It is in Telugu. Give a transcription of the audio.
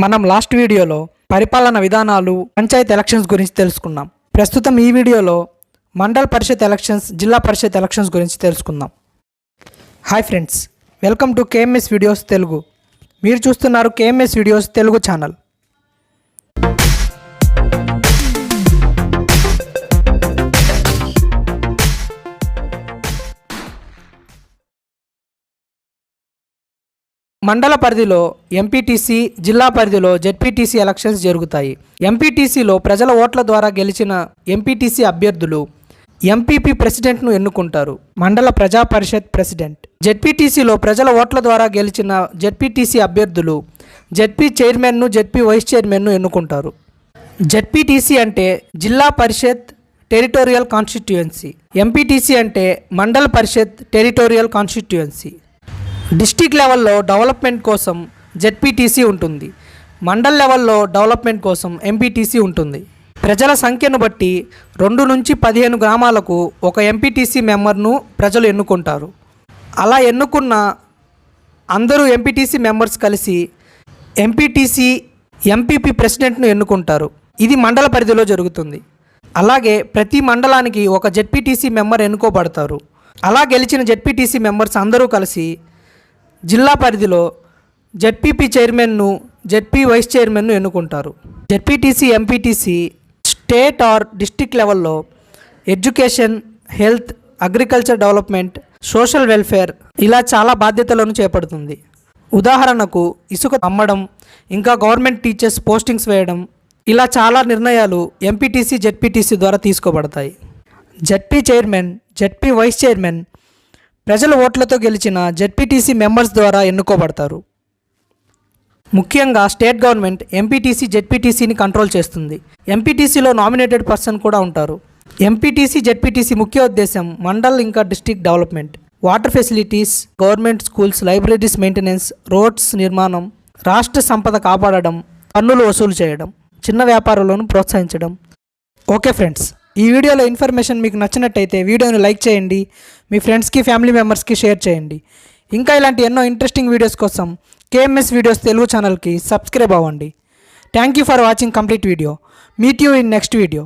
మనం లాస్ట్ వీడియోలో పరిపాలన విధానాలు పంచాయత్ ఎలక్షన్స్ గురించి తెలుసుకున్నాం. ప్రస్తుతం ఈ వీడియోలో మండల్ పరిషత్ ఎలక్షన్స్, జిల్లా పరిషత్ ఎలక్షన్స్ గురించి తెలుసుకుందాం. Hi friends, welcome to KMS videos Telugu. మీరు చూస్తున్నారు కేఎంఎస్ వీడియోస్ తెలుగు ఛానల్. మండల పరిధిలో ఎంపీటీసీ, జిల్లా పరిధిలో జెడ్పీటీసీ ఎలక్షన్స్ జరుగుతాయి. ఎంపీటీసీలో ప్రజల ఓట్ల ద్వారా గెలిచిన ఎంపీటీసీ అభ్యర్థులు ఎంపీపీ ప్రెసిడెంట్ను ఎన్నుకుంటారు, మండల ప్రజా పరిషత్ ప్రెసిడెంట్. జెడ్పీటీసీలో ప్రజల ఓట్ల ద్వారా గెలిచిన జెడ్పీటీసీ అభ్యర్థులు జెడ్పీ చైర్మన్ను, జెడ్పీ వైస్ చైర్మన్ను ఎన్నుకుంటారు. జెడ్పీటీసీ అంటే జిల్లా పరిషత్ టెరిటోరియల్ కాన్స్టిట్యుయెన్సీ, ఎంపీటీసీ అంటే మండల పరిషత్ టెరిటోరియల్ కాన్స్టిట్యుయెన్సీ. డిస్టిక్ లెవెల్లో డెవలప్మెంట్ కోసం జెడ్పీటీసీ ఉంటుంది, మండల్ లెవెల్లో డెవలప్మెంట్ కోసం ఎంపీటీసీ ఉంటుంది. ప్రజల సంఖ్యను బట్టి 2 నుంచి 15 గ్రామాలకు ఒక ఎంపీటీసీ మెంబర్ను ప్రజలు ఎన్నుకుంటారు. అలా ఎన్నుకున్న అందరూ ఎంపీటీసీ మెంబర్స్ కలిసి ఎంపీటీసీ ఎంపీపీ ప్రెసిడెంట్ను ఎన్నుకుంటారు. ఇది మండల పరిధిలో జరుగుతుంది. అలాగే ప్రతి మండలానికి ఒక జెడ్పీటీసీ మెంబర్ ఎన్నుకోబడతారు. అలా గెలిచిన జెడ్పీటీసీ మెంబర్స్ అందరూ కలిసి జిల్లా పరిధిలో జెడ్పీపీ చైర్మన్ను, జెడ్పీ వైస్ చైర్మన్ను ఎన్నుకుంటారు. ZPTC, MPTC state or district లెవెల్లో education, health, agriculture development, social welfare ఇలా చాలా బాధ్యతలను చేపడుతుంది. ఉదాహరణకు ఇసుక అమ్మడం, ఇంకా గవర్నమెంట్ టీచర్స్ పోస్టింగ్స్ వేయడం, ఇలా చాలా నిర్ణయాలు ఎంపీటీసీ, జెడ్పీటీసీ ద్వారా తీసుకోబడతాయి. ZP chairman, ZP vice chairman ప్రజల ఓట్లతో గెలిచిన జెడ్పీటీసీ మెంబర్స్ ద్వారా ఎన్నుకోబడతారు. ముఖ్యంగా స్టేట్ గవర్నమెంట్ ఎంపీటీసీ, జెడ్పీటీసీని కంట్రోల్ చేస్తుంది. ఎంపీటీసీలో నామినేటెడ్ పర్సన్ కూడా ఉంటారు. ఎంపీటీసీ, జెడ్పీటీసీ ముఖ్య ఉద్దేశం మండల్ ఇంకా district development, water facilities, government schools, libraries maintenance, roads నిర్మాణం, రాష్ట్ర సంపద కాపాడడం, పన్నులు వసూలు చేయడం, చిన్న వ్యాపారాలను ప్రోత్సహించడం. ఓకే ఫ్రెండ్స్, ఈ వీడియోలో ఇన్ఫర్మేషన్ మీకు నచ్చినట్టయితే వీడియోని లైక్ చేయండి, మీ ఫ్రెండ్స్కి, ఫ్యామిలీ మెంబర్స్కి షేర్ చేయండి. ఇంకా ఇలాంటి ఎన్నో ఇంట్రెస్టింగ్ వీడియోస్ కోసం కేఎంఎస్ వీడియోస్ తెలుగు ఛానల్కి సబ్స్క్రైబ్ అవ్వండి. Thank you for watching complete video. Meet you in next video.